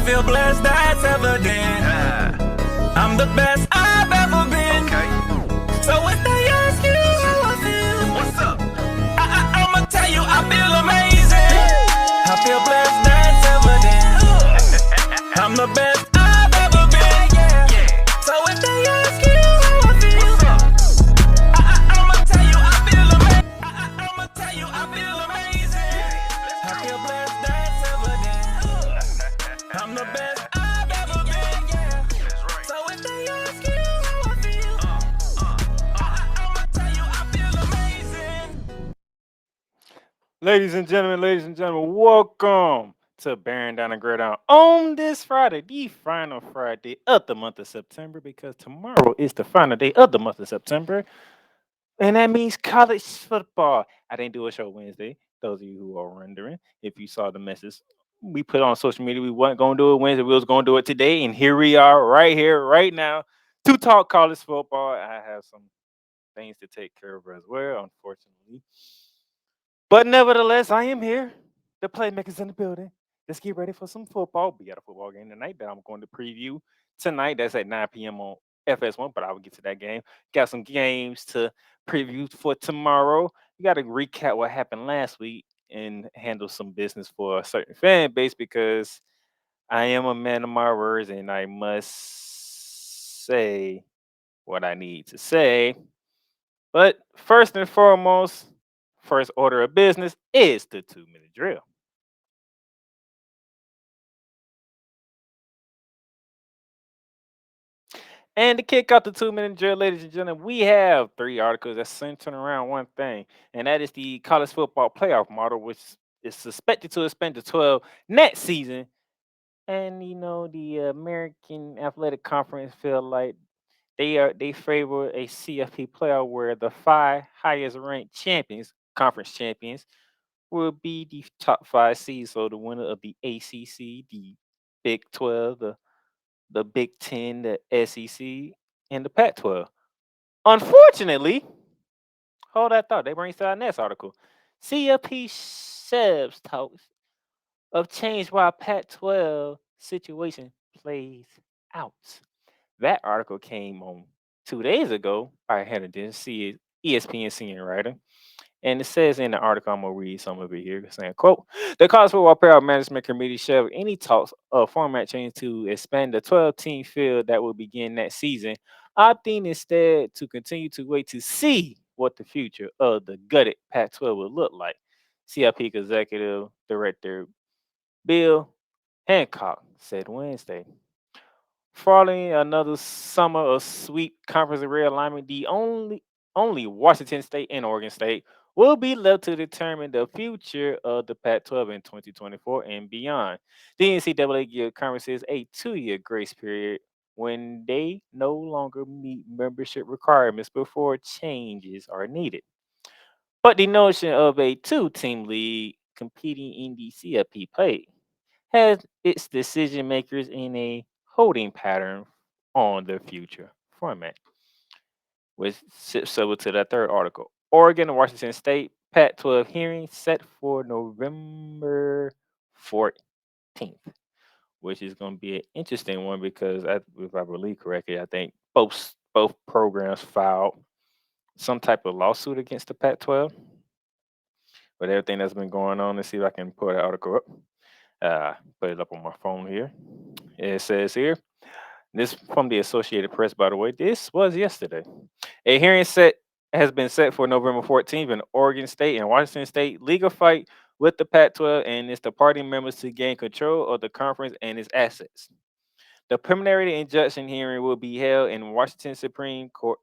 feel blessed, that's evident. I'm the best I've ever been. So if they ask you how I feel, what's up? I'ma tell you I feel amazing. I feel blessed, that's evident. I'm the best I've ever been. So if they ask you how I feel, I'ma tell you I feel amazing. I'ma tell you I feel amazing. I feel blessed, that's evident. I'm the best I've ever been. So if they ask you how I feel, I'ma tell you I feel amazing. Ladies and gentlemen, welcome to Bearing Down the Gridiron on this Friday, the final Friday of the month of September, because tomorrow is the final day of the month of September, and that means college football. I didn't do a show Wednesday. Those of you who are wondering, if you saw the message we put on social media, we weren't going to do it Wednesday. We was going to do it today, and here we are, right here, right now, to talk college football. I have some things to take care of as well, unfortunately. But nevertheless, I am here. The Playmakerz in the building. Let's get ready for some football. We got a football game tonight that I'm going to preview tonight. That's at 9 p.m. on FS1, but I will get to that game. Got some games to preview for tomorrow. We got to recap what happened last week and handle some business for a certain fan base because I am a man of my words and I must say what I need to say. But first and foremost, first order of business is the 2 minute drill. And to kick off the 2 minute drill, ladies and gentlemen, we have three articles that center around one thing, and that is the college football playoff model, which is suspected to expand to 12 next season. And the American Athletic Conference feel like they favor a CFP playoff where the five highest ranked champions, conference champions, will be the top five seeds. So the winner of the ACC, the Big 12, the Big 10, the SEC, and the Pac 12. Unfortunately, hold that thought. They bring us to our next article. CFP Chefs talks of change while Pac 12 situation plays out. That article came on 2 days ago. I had to see it, ESPN senior writer. And it says in the article, I'm gonna read some of it here, saying, "Quote: The College Football Playoff Management Committee shelved any talks of format change to expand the 12-team field that will begin next season, opting instead to continue to wait to see what the future of the gutted Pac-12 will look like." CFP Executive Director Bill Hancock said Wednesday. Following another summer of sweep conference realignment, the only Washington State and Oregon State will be left to determine the future of the Pac-12 in 2024 and beyond. The NCAA gives conferences a 2-year grace period when they no longer meet membership requirements before changes are needed. But the notion of a two-team league competing in the CFP play has its decision makers in a holding pattern on the future format, which shifts over to the third article. Oregon and Washington State Pac 12 hearing set for November 14th, which is going to be an interesting one because, if I believe correctly, I think both programs filed some type of lawsuit against the Pac 12 with everything that's been going on. Let's see if I can pull that article up. Put it up on my phone here. It says here, this from the Associated Press, by the way. This was yesterday. A hearing has been set for November 14th in Oregon State and Washington State legal fight with the Pac-12 and its departing members to gain control of the conference and its assets. The preliminary injunction hearing will be held in Washington Supreme Court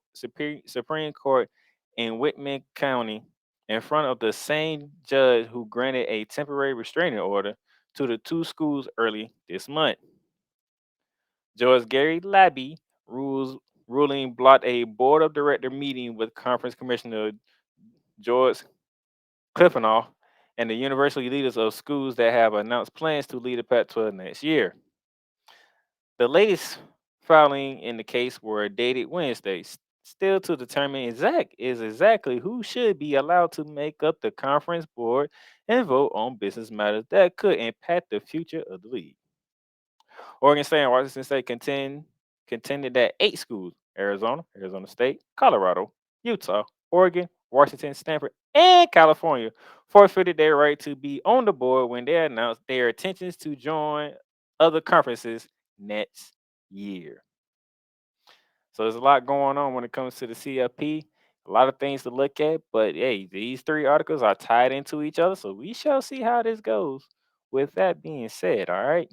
in Whitman County in front of the same judge who granted a temporary restraining order to the two schools early this month. Judge Gary Labby ruling blocked a board of director meeting with conference commissioner George Cliffenoff and the university leaders of schools that have announced plans to lead the Pac-12 next year. The latest filing in the case were dated Wednesday, still to determine exactly who should be allowed to make up the conference board and vote on business matters that could impact the future of the league. Oregon State and Washington State contended that 8 schools: Arizona, Arizona State, Colorado, Utah, Oregon, Washington, Stanford, and California forfeited their right to be on the board when they announced their intentions to join other conferences next year. So there's a lot going on when it comes to the CFP. A lot of things to look at, but hey, these 3 articles are tied into each other, so we shall see how this goes. With that being said, all right.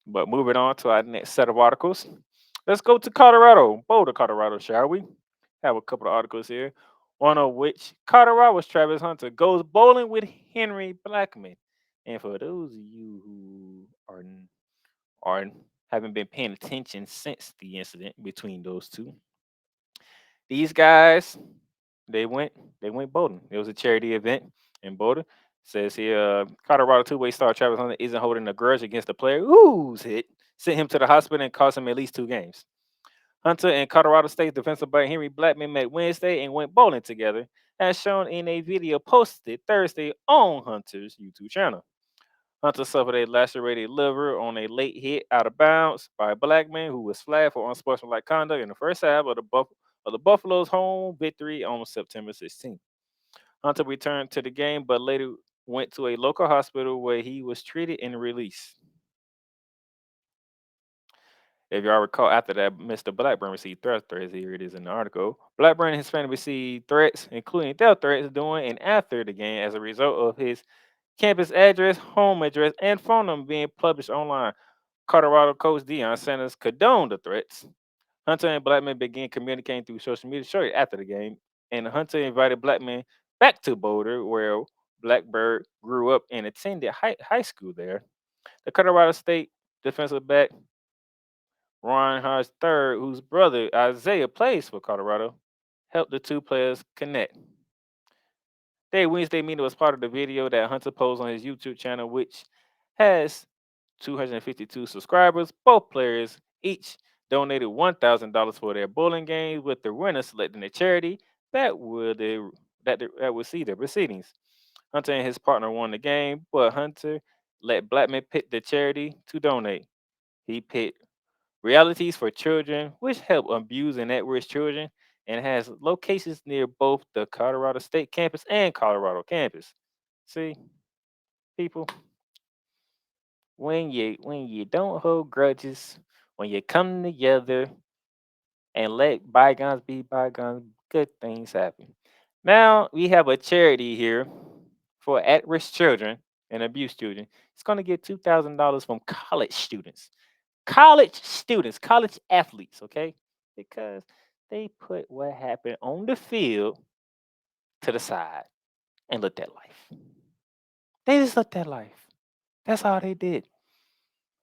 But moving on to our next set of articles, let's go to Colorado, Boulder, Colorado, shall we? Have a couple of articles here. One of which Colorado's Travis Hunter goes bowling with Henry Blackman. And for those of you who are haven't been paying attention since the incident between those two, these guys they went they went bowling. It was a charity event in Boulder. Says here, Colorado two-way star Travis Hunter isn't holding a grudge against the player who's hit sent him to the hospital and cost him at least 2 games. Hunter and Colorado State defensive back Henry Blackman met Wednesday and went bowling together, as shown in a video posted Thursday on Hunter's YouTube channel. Hunter suffered a lacerated liver on a late hit out of bounds by Blackman, who was flagged for unsportsmanlike conduct in the first half of the Buffalo's home victory on September 16th. Hunter returned to the game, but later went to a local hospital where he was treated and released. If y'all recall, after that, Mr. Blackburn received threats. Here it is in the article. Blackburn and his family received threats, including death threats, during and after the game as a result of his campus address, home address, and phone number being published online. Colorado coach Deion Sanders condoned the threats. Hunter and Blackman began communicating through social media shortly after the game, and Hunter invited Blackman back to Boulder, where Blackbird grew up and attended high school there. The Colorado State defensive back Ron Hodge III, whose brother Isaiah plays for Colorado, helped the two players connect. Their Wednesday meeting was part of the video that Hunter posted on his YouTube channel, which has 252 subscribers. Both players each donated $1,000 for their bowling games, with the winner selecting a charity that would see their proceedings. Hunter and his partner won the game, but Hunter let Blackman pick the charity to donate. He picked Realities for Children, which help abused and at-risk children, and has locations near both the Colorado State campus and Colorado campus. See, people, when you don't hold grudges, when you come together and let bygones be bygones, good things happen. Now we have a charity here for at-risk children and abused children. It's going to get $2,000 from college students, college athletes, okay? Because they put what happened on the field to the side and looked at life. They just looked at life. That's all they did.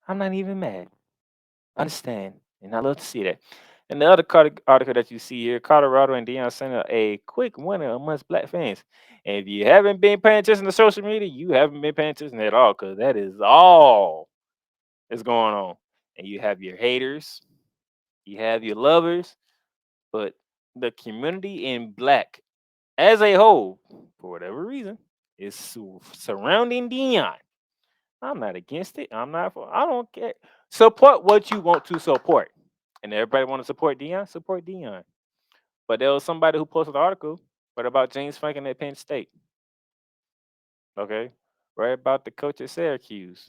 I'm not even mad. Understand. And I love to see that. And the other article that you see here, Colorado and Deion Sanders, a quick winner amongst black fans. And if you haven't been paying attention to social media, you haven't been paying attention at all, because that is all that's going on. And you have your haters, you have your lovers, but the community in black as a whole, for whatever reason, is surrounding Deion. I'm not against it. I'm not for. I don't care. Support what you want to support, and everybody want to support Deion. Support Deion. But there was somebody who posted an article, but about James Franklin at Penn State. Okay, right about the coach at Syracuse.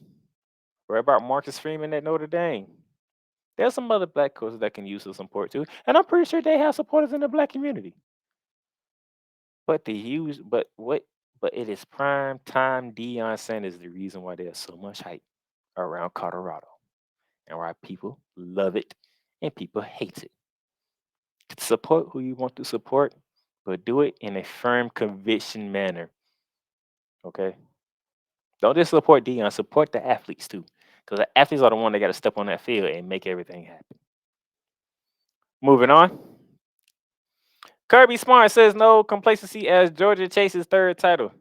Right about Marcus Freeman at Notre Dame. There's some other black coaches that can use some support too, and I'm pretty sure they have supporters in the black community. But the huge, but it is prime time. Deion Sanders is the reason why there's so much hype around Colorado, and why people love it and people hate it. Support who you want to support, but do it in a firm conviction manner. Okay, don't just support Deion. Support the athletes too, because the athletes are the one that got to step on that field and make everything happen. Moving on. Kirby Smart says no complacency as Georgia chases third title.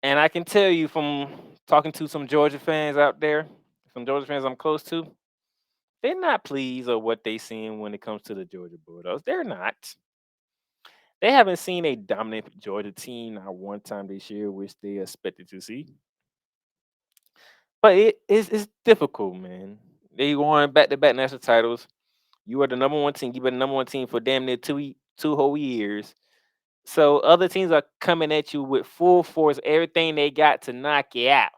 And I can tell you from talking to some Georgia fans out there, some Georgia fans I'm close to, they're not pleased with what they seeing when it comes to the Georgia Bulldogs. They're not. They haven't seen a dominant Georgia team not one time this year, which they expected to see. But it's difficult, man. They won back-to-back national titles. You are the number one team. You've been the number one team for damn near two whole years. So other teams are coming at you with full force, everything they got to knock you out.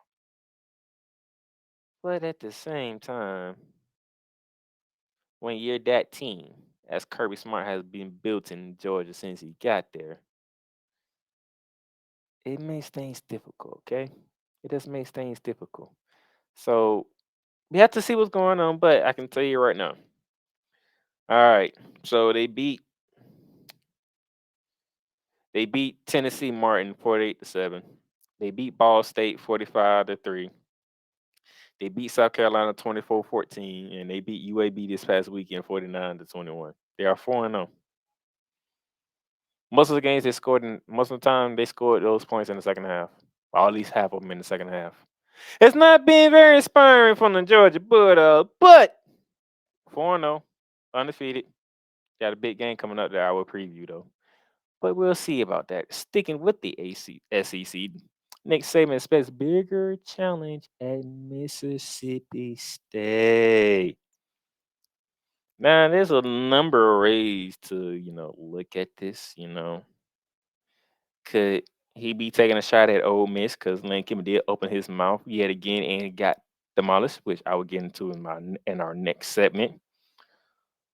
But at the same time, when you're that team, as Kirby Smart has been built in Georgia since he got there, it makes things difficult, okay? It just makes things difficult. So we have to see what's going on, but I can tell you right now. All right. So they beat Tennessee Martin 48-7. They beat Ball State 45-3. They beat South Carolina 24-14, and they beat UAB this past weekend 49-21. They are 4-0. Most of the games most of the time they scored those points in the second half. Or at least half of them in the second half. It's not been very inspiring from the Georgia but 4-0, undefeated. Got a big game coming up that I will preview though. But we'll see about that. Sticking with the SEC, Nick Saban expects bigger challenge at Mississippi State. Now, there's a number of ways to, look at this, Could he be taking a shot at Ole Miss? Because Lane Kiffin did open his mouth yet again and he got demolished, which I will get into in our next segment.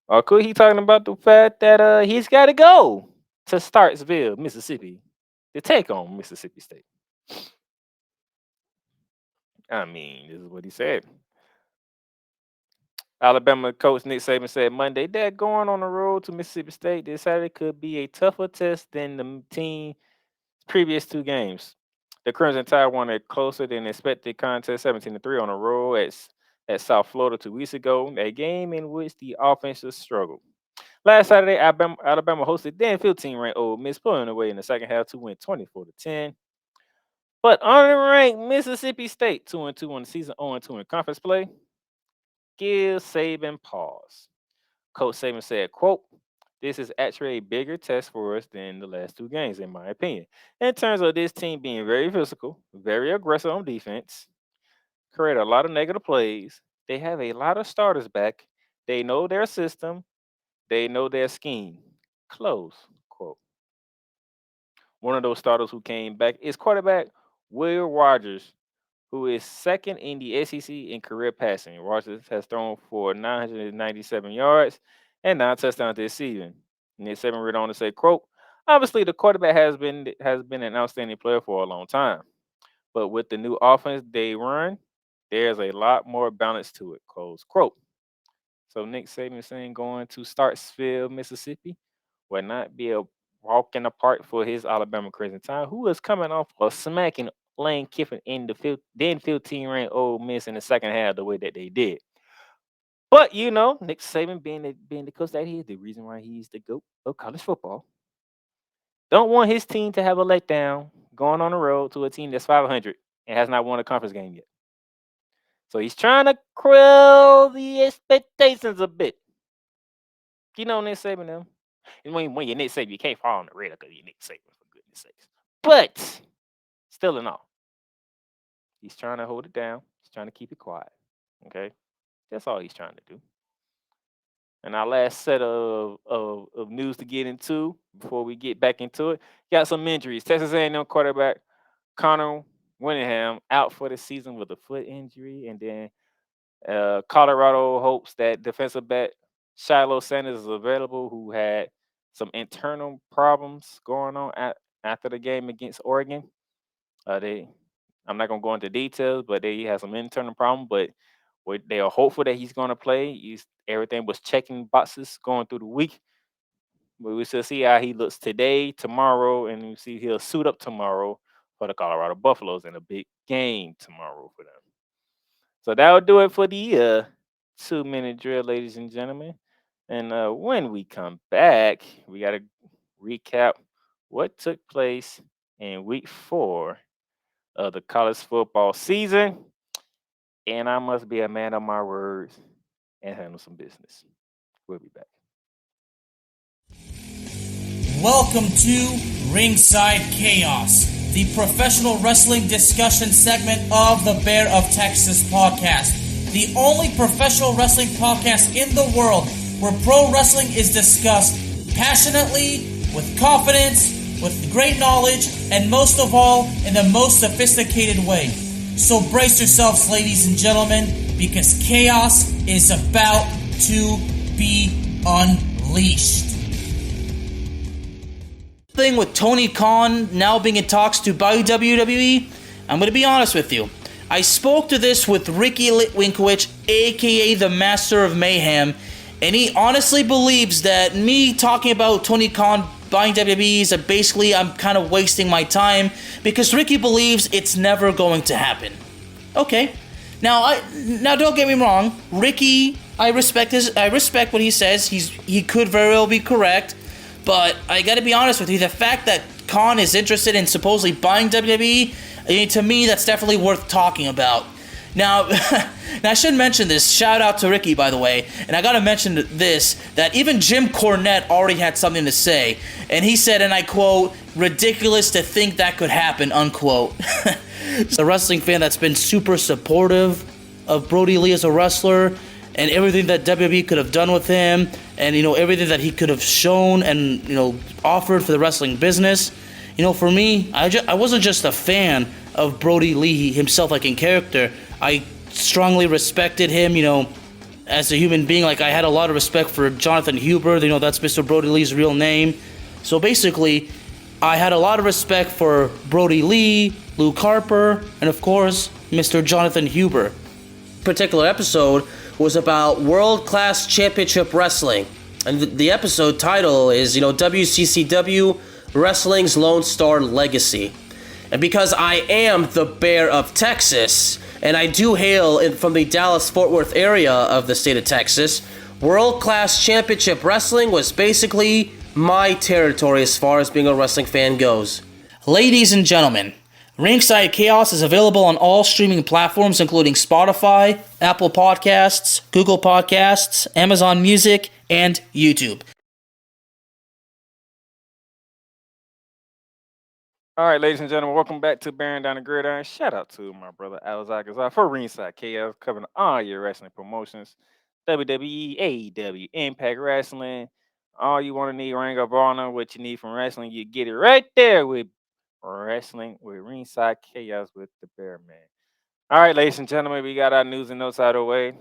Or could he talking about the fact that he's got to go to Starksville, Mississippi, to take on Mississippi State? I mean, this is what he said. Alabama coach Nick Saban said Monday that going on the road to Mississippi State this Saturday could be a tougher test than the team previous two games. The Crimson Tide won a closer than expected contest 17-3 on the road at South Florida 2 weeks ago, a game in which the offenses struggled. Last Saturday, Alabama hosted then 15-ranked Ole Miss, pulling away in the second half to win 24-10. But unranked Mississippi State 2-2 on the season, 0-2 in conference play, give Saban pause. Coach Saban said, quote, "This is actually a bigger test for us than the last two games, in my opinion. In terms of this team being very physical, very aggressive on defense, create a lot of negative plays. They have a lot of starters back. They know their system. They know their scheme." Close quote. One of those starters who came back is quarterback Will Rogers, who is second in the SEC in career passing. Rogers has thrown for 997 yards and 9 touchdowns this season. Nick Saban went on to say, quote, "Obviously, the quarterback has been an outstanding player for a long time. But with the new offense they run, there's a lot more balance to it," close quote. So Nick Saban saying going to Starksville, Mississippi will not be a walk in the park for his Alabama Crimson Tide, who is coming off of smacking Lane Kiffin in the 15-ranked Ole Miss in the second half the way that they did. But Nick Saban being the coach that he is, the reason why he's the GOAT of college football, don't want his team to have a letdown going on the road to a team that's 500 and has not won a conference game yet. So he's trying to quell the expectations a bit. Nick Saban them. And when you're Nick Saban, you can't fall on the radar because you're Nick Saban, for goodness sakes. But still in all, he's trying to hold it down. He's trying to keep it quiet. Okay? That's all he's trying to do. And our last set of news to get into before we get back into it, got some injuries. Texas A&M quarterback Connor Winningham out for the season with a foot injury. And then Colorado hopes that defensive back Shiloh Sanders is available, who had some internal problems going on after the game against Oregon. I'm not going to go into details, but they had some internal problem, but they are hopeful that he's going to play. Everything was checking boxes going through the week. But we shall see how he looks today, tomorrow, and we see he'll suit up tomorrow for the Colorado Buffaloes in a big game tomorrow for them. So that'll do it for the 2-minute drill, ladies and gentlemen. And when we come back, we got to recap what took place in week 4 of the college football season. And I must be a man of my words and handle some business. We'll be back. Welcome to Ringside Chaos, the professional wrestling discussion segment of the Bear of Texas podcast. The only professional wrestling podcast in the world where pro wrestling is discussed passionately, with confidence, with great knowledge, and most of all, in the most sophisticated way. So brace yourselves, ladies and gentlemen, because chaos is about to be unleashed. Thing with Tony Khan now being in talks to buy WWE, I'm going to be honest with you. I spoke to this with Ricky Litwinkowicz, aka the Master of Mayhem, and he honestly believes that me talking about Tony Khan buying WWE is basically I'm kind of wasting my time because Ricky believes it's never going to happen. Okay. Now don't get me wrong. Ricky, I respect what he says. He could very well be correct. But I gotta be honest with you, the fact that Khan is interested in supposedly buying WWE, to me, that's definitely worth talking about. Now, I should mention this. Shout out to Ricky, by the way. And I gotta mention this, that even Jim Cornette already had something to say. And he said, and I quote, "Ridiculous to think that could happen," unquote. A wrestling fan that's been super supportive of Brody Lee as a wrestler, and everything that WWE could have done with him, and everything that he could have shown and offered for the wrestling business. For me, I wasn't just a fan of Brody Lee himself, like in character. I strongly respected him, as a human being. Like I had a lot of respect for Jonathan Huber. That's Mr. Brody Lee's real name. So basically, I had a lot of respect for Brody Lee, Luke Harper, and of course, Mr. Jonathan Huber. Particular episode was about World Class Championship Wrestling. And the episode title is, WCCW Wrestling's Lone Star Legacy. And because I am the Bear of Texas, and I do hail from the Dallas-Fort Worth area of the state of Texas, World Class Championship Wrestling was basically my territory as far as being a wrestling fan goes. Ladies and gentlemen, Ringside Chaos is available on all streaming platforms including Spotify, Apple Podcasts, Google Podcasts, Amazon Music, and YouTube. All right, ladies and gentlemen, welcome back to Bearing Down the Gridiron. Shout out to my brother Alex Agazar for Ringside Chaos, covering all your wrestling promotions, WWE, AEW, Impact Wrestling, all you want to need, Ring of Honor, what you need from wrestling, you get it right there with Wrestling with Ringside Chaos with the Bear Man. All right, ladies and gentlemen, we got our news and notes out of the way.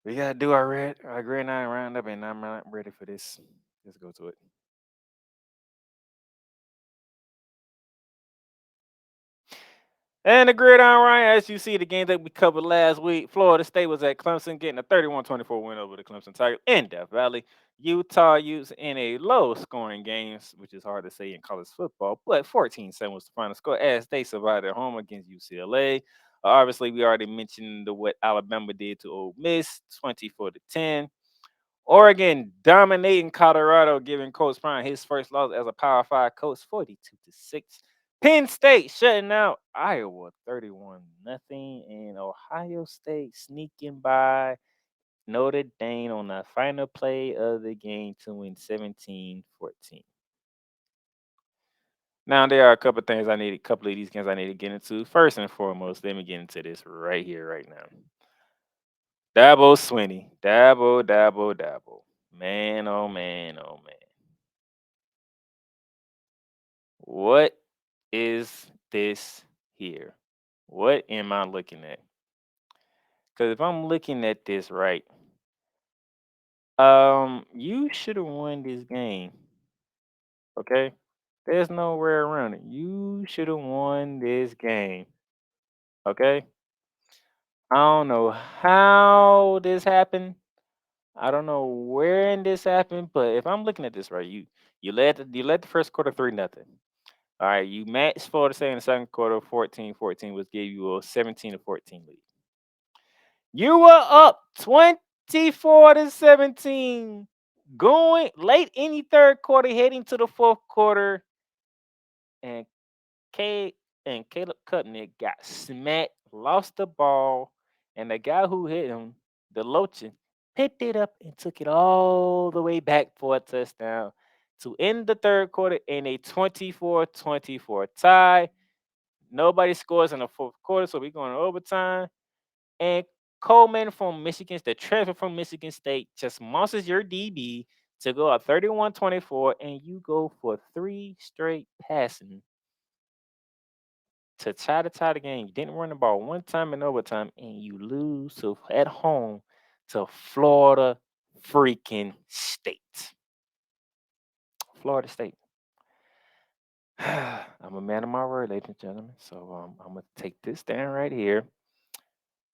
We got to do our Gridiron Roundup, and I'm not ready for this. Let's go to it. And the Gridiron Ryan, as you see, the game that we covered last week, Florida State was at Clemson, getting a 31-24 win over the Clemson Tigers in Death Valley. Utah used in a low-scoring game, which is hard to say in college football, but 14-7 was the final score as they survived at home against UCLA. Obviously, we already mentioned what Alabama did to Ole Miss, 24-10. Oregon dominating Colorado, giving Coach Prime his first loss as a Power 5 coach, 42-6. Penn State shutting out Iowa 31-0, and Ohio State sneaking by Notre Dame on the final play of the game to win 17-14. Now there are a couple of these games I need to get into. First and foremost, let me get into this right here, right now. Dabo Swinney. Dabo. Man, oh man, oh man. What is this here? What am I looking at? Because if I'm looking at this right, you should have won this game. Okay? There's nowhere around it. You should have won this game. Okay? I don't know how this happened. I don't know when this happened, but if I'm looking at this right, you led the first quarter 3-0. All right, you matched Florida State in the second quarter 14-14, which gave you a 17-14 lead. You were up 24-17 going late in the third quarter, heading to the fourth quarter, and Caleb Cutnick got smacked, lost the ball, and the guy who hit him, the Lochin, picked it up and took it all the way back for a touchdown to end the third quarter in a 24-24 tie. Nobody scores in the fourth quarter, so we're going to overtime. And Coleman from Michigan, the transfer from Michigan State, just monsters your DB to go up 31-24, and you go for 3 straight passing to try to tie the game. You didn't run the ball one time in overtime, and you lose at home to Florida freaking State. Florida State. I'm a man of my word, ladies and gentlemen. So I'm gonna take this down right here,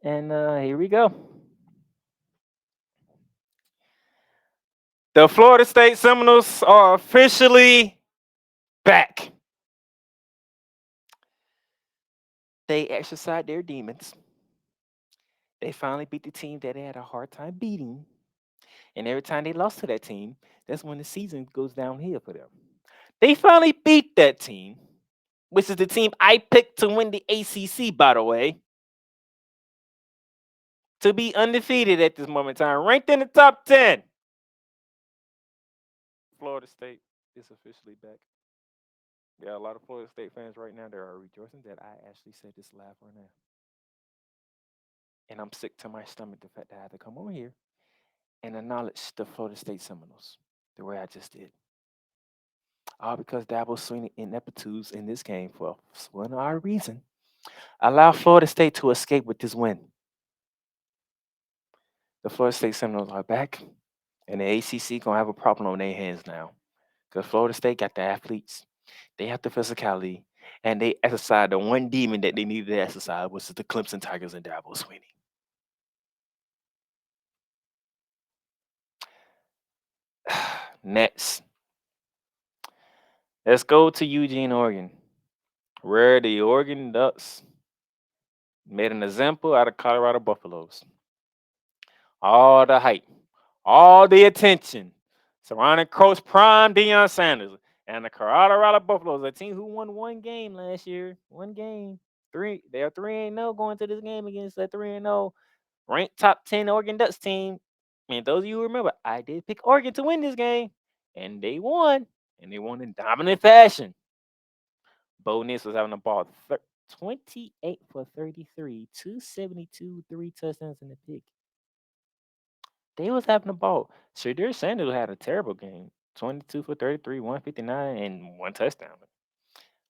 and here we go. The Florida State Seminoles are officially back. They exercised their demons. They finally beat the team that they had a hard time beating. And every time they lost to that team, that's when the season goes downhill for them. They finally beat that team, which is the team I picked to win the ACC, by the way, to be undefeated at this moment in time, ranked in the top 10. Florida State is officially back. Yeah, a lot of Florida State fans right now, they are rejoicing that I actually said this live right now. And I'm sick to my stomach the fact that I had to come over here and acknowledge the Florida State Seminoles the way I just did. All because Dabo Swinney ineptitudes in this game for one odd reason allow Florida State to escape with this win. The Florida State Seminoles are back, and the ACC gonna have a problem on their hands now, because Florida State got the athletes, they have the physicality, and they exercise the one demon that they needed to exercise, which is the Clemson Tigers and Dabo Swinney. Next, let's go to Eugene, Oregon, where the Oregon Ducks made an example out of Colorado Buffaloes. All the hype, all the attention surrounding Coach Prime Deion Sanders and the Colorado Buffaloes, a team who won one game last year. One game. They're 3-0 going to this game against that 3-0 ranked top 10 Oregon Ducks team. And those of you who remember, I did pick Oregon to win this game, and they won. And they won in dominant fashion. Bo Nix was having the ball 28 for 33, 272, 3 touchdowns in the pick. They was having the ball. Shadir Sanders had a terrible game. 22 for 33, 159, and 1 touchdown.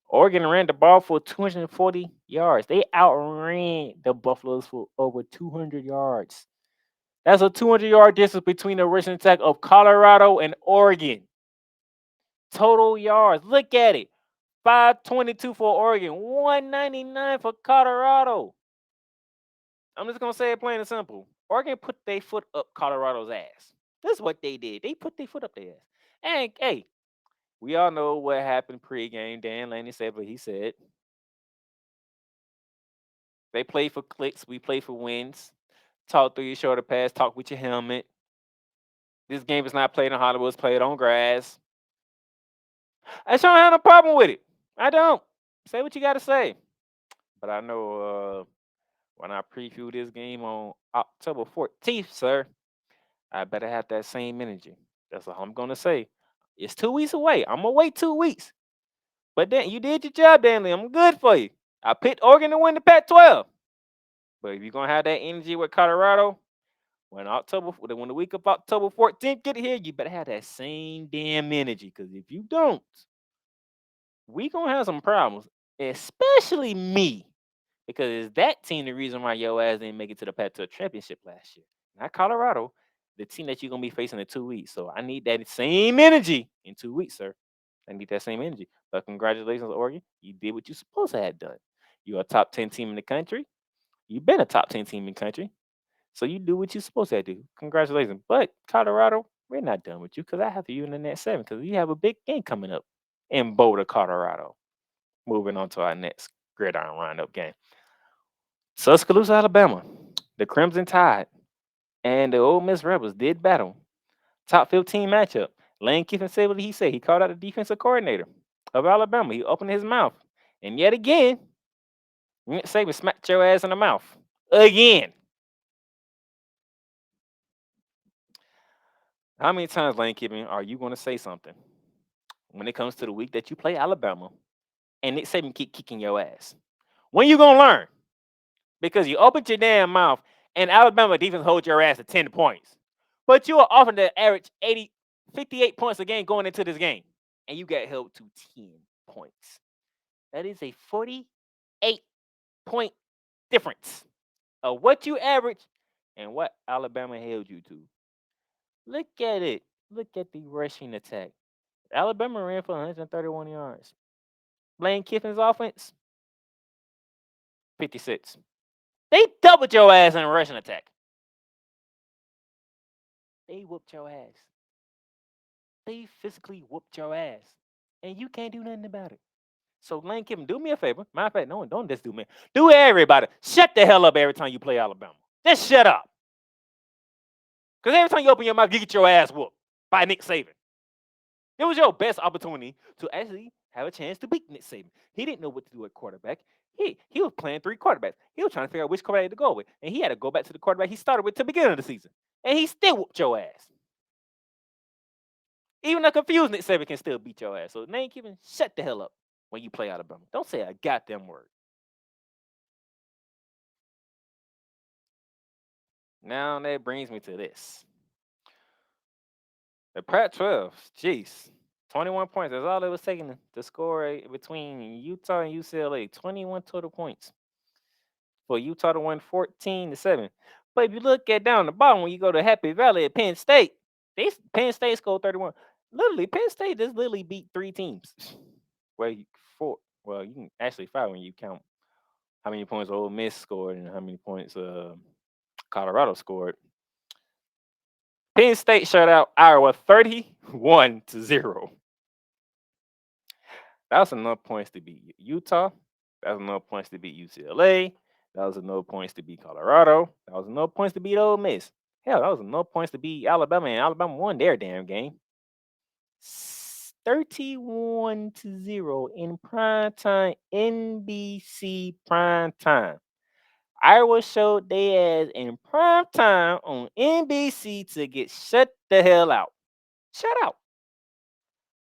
Oregon ran the ball for 240 yards. They outran the Buffaloes for over 200 yards. That's a 200-yard distance between the rushing attack of Colorado and Oregon. Total yards. Look at it. 522 for Oregon, 199 for Colorado. I'm just going to say it plain and simple. Oregon put their foot up Colorado's ass. This is what they did. They put their foot up their ass. And, hey, we all know what happened pregame. Dan Lanning said what he said. They play for clicks. We play for wins. Talk through your shoulder pads. Talk with your helmet. This game is not played in Hollywood. It's played on grass. I don't have no problem with it. I don't. Say what you got to say. But I know when I preview this game on October 14th, sir, I better have that same energy. That's all I'm going to say. It's 2 weeks away. I'm going to wait 2 weeks. But then you did your job, Danley. I'm good for you. I picked Oregon to win the Pac-12. But if you're going to have that energy with Colorado, when the week of October 14th get here, you better have that same damn energy. Because if you don't, we going to have some problems, especially me. Because it's that team the reason why your ass didn't make it to the Pac-12 championship last year. Not Colorado, the team that you're going to be facing in 2 weeks. So I need that same energy in 2 weeks, sir. I need that same energy. But congratulations, Oregon. You did what you're supposed to have done. You're a top 10 team in the country. You've been a top 10 team in the country. So you do what you're supposed to do. Congratulations. But Colorado, we're not done with you because I have you in the next 7 because we have a big game coming up in Boulder, Colorado. Moving on to our next gridiron roundup game. Tuscaloosa, Alabama. The Crimson Tide and the Ole Miss Rebels did battle. Top 15 matchup. Lane Kiffin said what he said. He called out the defensive coordinator of Alabama. He opened his mouth. And yet again, Nick Saban smacked your ass in the mouth. Again. How many times, Lane Kiffin, are you going to say something? when it comes to the week that you play Alabama and Nick Saban keep kicking your ass. When you gonna learn? Because you opened your damn mouth and Alabama defense holds your ass to 10 points. But you are often to average 58 points a game going into this game. And you got held to 10 points. That is a 48-point difference of what you average and what Alabama held you to. Look at it. Look at the rushing attack. Alabama ran for 131 yards. Lane Kiffin's offense, 56. They doubled your ass in a rushing attack. They whooped your ass. They physically whooped your ass. And you can't do nothing about it. So Lane Kiffin, do me a favor. Matter of fact, no, don't just do me. Do everybody. Shut the hell up every time you play Alabama. Just shut up. Because every time you open your mouth, you get your ass whooped by Nick Saban. It was your best opportunity to actually have a chance to beat Nick Saban. He didn't know what to do at quarterback. He was playing 3 quarterbacks. He was trying to figure out which quarterback to go with. And he had to go back to the quarterback he started with to the beginning of the season. And he still whooped your ass. Even a confused Nick Saban can still beat your ass. So Lane Kiffin, shut the hell up when you play Alabama. Don't say a goddamn word. Now that brings me to this. The Pac-12, jeez, 21 points. That's all it was taking to score between Utah and UCLA. 21 total points for Utah to win 14-7. But if you look at down the bottom, when you go to Happy Valley at Penn State, Penn State scored 31. Literally, Penn State just literally beat 3 teams. Well, you can actually 5 when you count how many points Ole Miss scored and how many points Colorado scored. Penn State shut out Iowa 31-0. That was enough points to beat Utah. That was enough points to beat UCLA. That was enough points to beat Colorado. That was enough points to beat Ole Miss. Hell, that was enough points to beat Alabama, and Alabama won their damn game. 31-0 in primetime, NBC primetime. Iowa showed their ass in prime time on NBC to get shut the hell out. Shut out.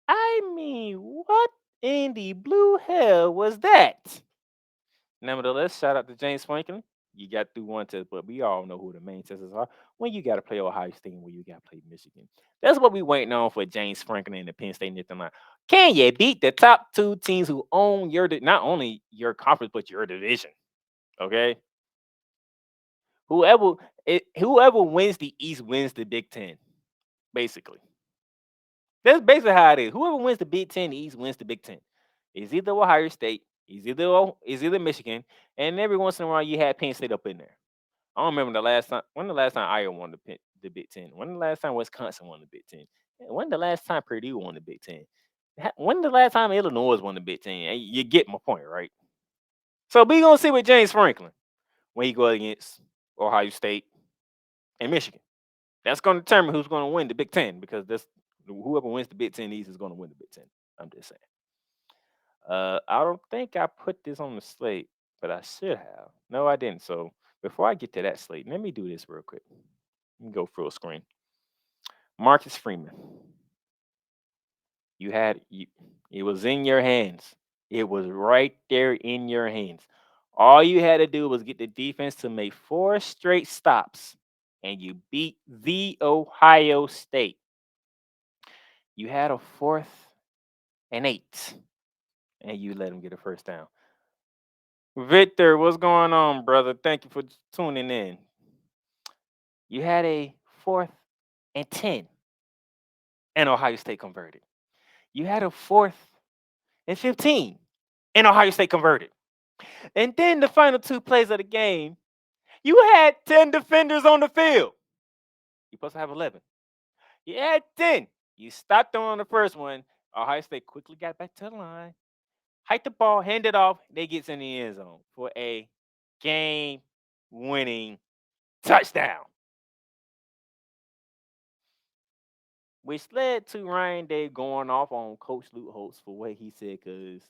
I mean, what in the blue hell was that? Nevertheless, shout out to James Franklin. You got through one test, but we all know who the main testers are. When you got to play Ohio State and when you got to play Michigan. That's what we waiting on for James Franklin and the Penn State Nathan Line. Can you beat the top 2 teams who own not only your conference, but your division? Okay? Whoever wins the East wins the Big Ten, basically. That's basically how it is. Whoever wins the Big Ten, the East wins the Big Ten. It's either Ohio State, it's either Michigan, and every once in a while you had Penn State up in there. I don't remember the last time Iowa won the Big Ten. When the last time Wisconsin won the Big Ten? When the last time Purdue won the Big Ten? When the last time Illinois won the Big Ten? You get my point, right? So we gonna see with James Franklin when he go against Ohio State and Michigan. That's going to determine who's going to win the Big Ten because whoever wins the Big Ten East is going to win the Big Ten. I'm just saying. I don't think I put this on the slate, but I should have. No, I didn't. So before I get to that slate, let me do this real quick. Let me go full screen. Marcus Freeman. It was in your hands. It was right there in your hands. All you had to do was get the defense to make 4 straight stops, and you beat the Ohio State. You had a 4th and 8, and you let them get a first down. Victor, what's going on, brother? Thank you for tuning in. You had a 4th and 10, and Ohio State converted. You had a 4th and 15, and Ohio State converted. And then the final 2 plays of the game, you had 10 defenders on the field. You're supposed to have 11. You had 10. You stopped them on the first one. Ohio State quickly got back to the line, hiked the ball, handed off. They get in the end zone for a game-winning touchdown, which led to Ryan Day going off on Coach Luke Holtz for what he said because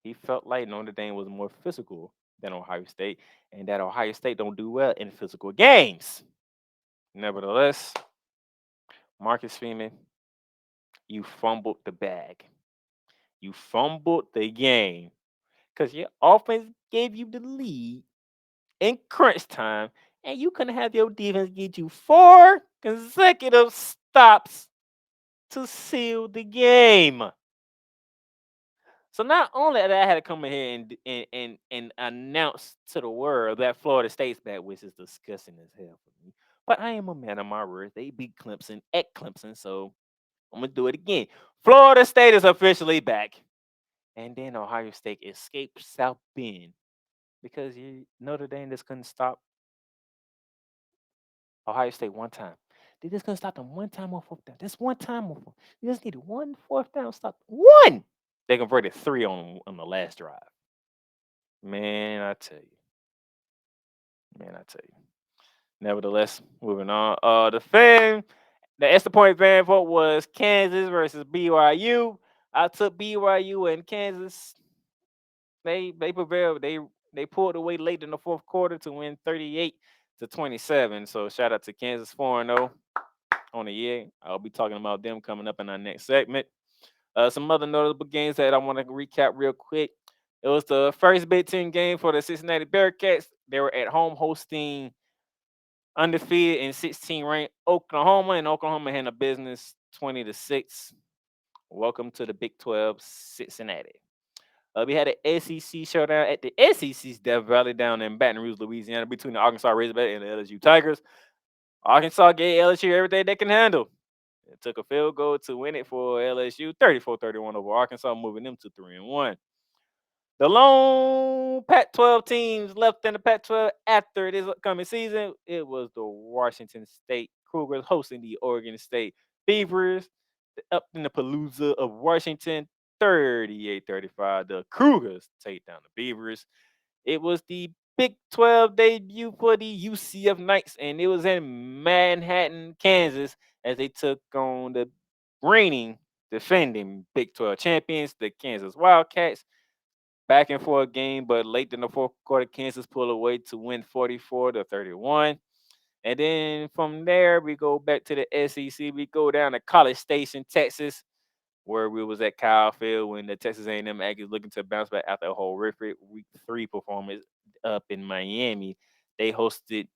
he felt like Notre Dame was more physical than Ohio State and that Ohio State don't do well in physical games. Nevertheless, Marcus Freeman, you fumbled the bag. You fumbled the game because your offense gave you the lead in crunch time, and you couldn't have your defense get you 4 consecutive stops to seal the game. So not only that I had to come in here and announce to the world that Florida State's back, which is disgusting as hell for me, but I am a man of my word. They beat Clemson at Clemson, so I'm gonna do it again. Florida State is officially back, and then Ohio State escaped South Bend because Notre Dame just couldn't stop Ohio State one time. They just couldn't stop them one time on fourth down. Just one time on fourth. You just needed one fourth down stop. One. They converted 3 on the last drive. Man, I tell you. Nevertheless, moving on. The extra point fan vote was Kansas versus BYU. I took BYU and Kansas. They prevailed. They pulled away late in the fourth quarter to win 38-27. So shout out to Kansas 4-0 on the year. I'll be talking about them coming up in our next segment. Some other notable games that I want to recap real quick. It was the first Big Ten game for the Cincinnati Bearcats. They were at home hosting undefeated and 16th-ranked Oklahoma, and Oklahoma handled business 20-6. Welcome to the Big 12, Cincinnati. We had an SEC showdown at the SEC's Death Valley down in Baton Rouge, Louisiana, between the Arkansas Razorbacks and the LSU Tigers. Arkansas gave LSU everything they can handle. It took a field goal to win it for LSU, 34-31 over Arkansas, moving them to 3-1. The lone Pac-12 teams left in the Pac-12 after this upcoming season, it was the Washington State Cougars hosting the Oregon State Beavers up in the Palooza of Washington, 38-35. The Cougars take down the Beavers. It was the Big 12 debut for the UCF Knights, and it was in Manhattan, Kansas, as they took on the reigning, defending Big 12 champions, the Kansas Wildcats. Back and forth game, but late in the fourth quarter, Kansas pulled away to win 44-31. And then from there, we go back to the SEC. We go down to College Station, Texas, where we was at Kyle Field when the Texas A&M Aggies looking to bounce back after a horrific Week 3 performance up in Miami. They hosted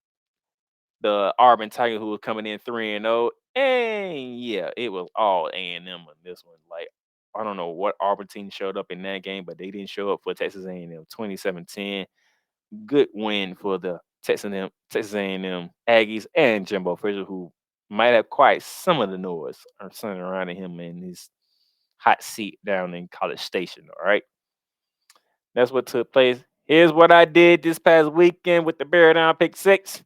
the Auburn Tigers, who was coming in 3-0. And yeah, it was all A&M on this one. Like, I don't know what Auburn team showed up in that game, but they didn't show up for Texas A&M. 27-10. Good win for the Texas A&M Aggies and Jimbo Fisher, who might have quite some of the noise centered around him in his hot seat down in College Station. All right, that's what took place. Here's what I did this past weekend with the Bear Down pick 6,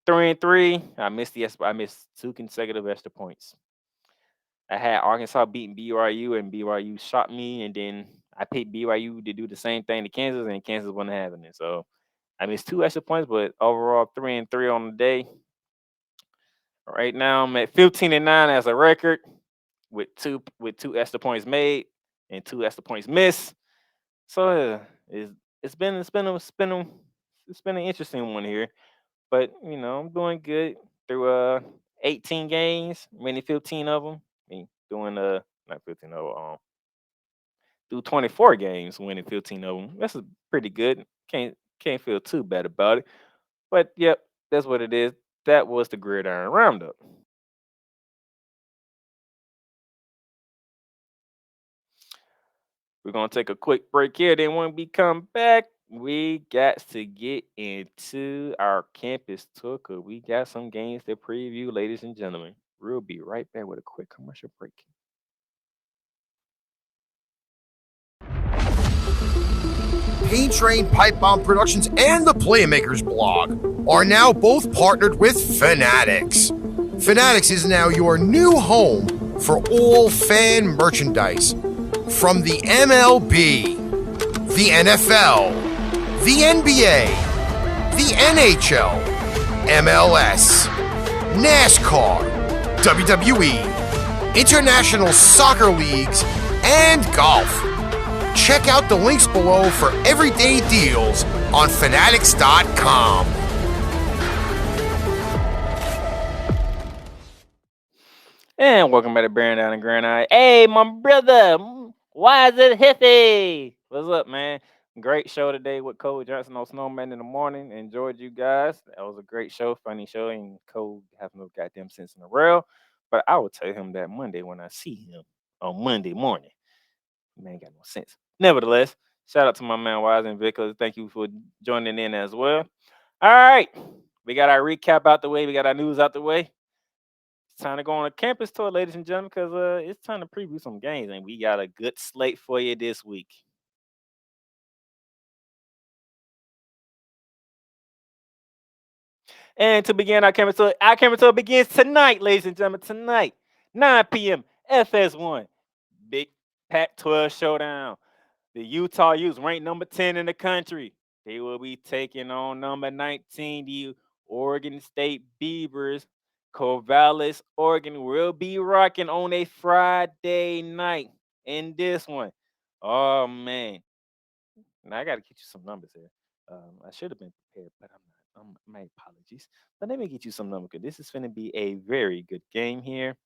3-3. I missed 2 consecutive extra points. I had Arkansas beating BYU, and BYU shot me, and then I picked BYU to do the same thing to Kansas, and Kansas wasn't having it. So I missed 2 extra points, but overall 3-3 on the day. Right now I'm at 15-9 as a record with two extra points made and 2 extra points missed. So it's been an interesting one here, but you know I'm doing good through 18 games, winning 15 of them. Doing not 15 of them, through 24 games, winning 15 of them. That's pretty good. Can't feel too bad about it. But yep, that's what it is. That was the Gridiron Roundup. We're gonna take a quick break here. Then when we come back, we got to get into our campus tour because we got some games to preview, ladies and gentlemen. We'll be right back with a quick commercial break. Paint Train Pipe Bomb Productions and the Playmakerz blog are now both partnered with Fanatics. Fanatics is now your new home for all fan merchandise. From the MLB, the NFL, the NBA, the NHL, MLS, NASCAR, WWE, international soccer leagues, and golf. Check out the links below for everyday deals on Fanatics.com. And welcome back to Bearing Down the Gridiron. Hey, my brother, why is it Hiffy? What's up, man? Great show today with Cole Johnson on Snowman in the morning. Enjoyed you guys. That was a great show, funny show, and Cole has no goddamn sense in the world. But I will tell him that Monday when I see him on Monday morning. Man, ain't got no sense. Nevertheless, shout out to my man Wise and Vickers. Thank you for joining in as well. All right, we got our recap out the way. We got our news out the way. It's time to go on a campus tour, ladies and gentlemen, because it's time to preview some games, and we got a good slate for you this week. And to begin our campus tour begins tonight, ladies and gentlemen. Tonight, 9 p.m. FS1, Big Pac-12 showdown. The Utah Utes ranked number 10 in the country. They will be taking on number 19, the Oregon State Beavers. Corvallis, Oregon will be rocking on a Friday night in this one. Oh, man. Now, I got to get you some numbers here. I should have been prepared, but I'm not. My apologies. But let me get you some numbers because this is going to be a very good game here.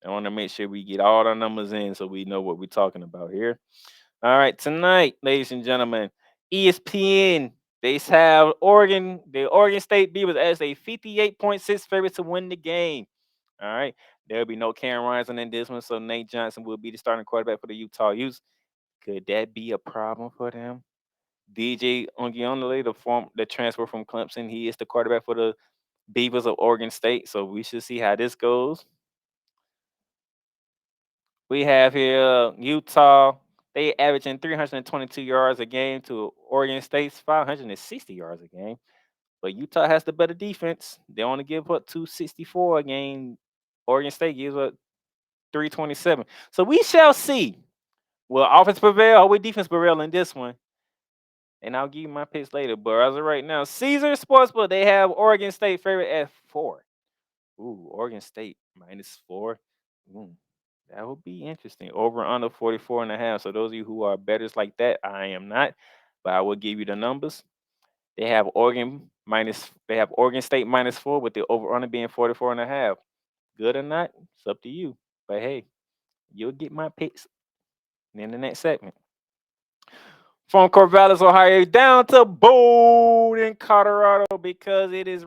I want to make sure we get all our numbers in so we know what we're talking about here. All right, tonight, ladies and gentlemen, ESPN, they have the Oregon State Beavers as a 58.6 favorite to win the game. All right, there'll be no Cam Rising in this one, so Nate Johnson will be the starting quarterback for the Utah Utes. Could that be a problem for them? DJ Ongianole, the transfer from Clemson, he is the quarterback for the Beavers of Oregon State, so we should see how this goes. We have here Utah. They averaging 322 yards a game to Oregon State's 560 yards a game. But Utah has the better defense. They only give up 264 a game. Oregon State gives up 327. So we shall see. Will offense prevail or will defense prevail in this one? And I'll give you my picks later. But as of right now, Caesar Sportsbook, they have Oregon State favorite at 4. Ooh, Oregon State -4. That would be interesting. Over under 44.5. So those of you who are bettors like that, I am not, but I will give you the numbers. They have Oregon State -4 with the over under being 44.5. Good or not, it's up to you. But hey, you'll get my picks in the next segment. From Corvallis, Ohio, down to Boulder, Colorado, because it is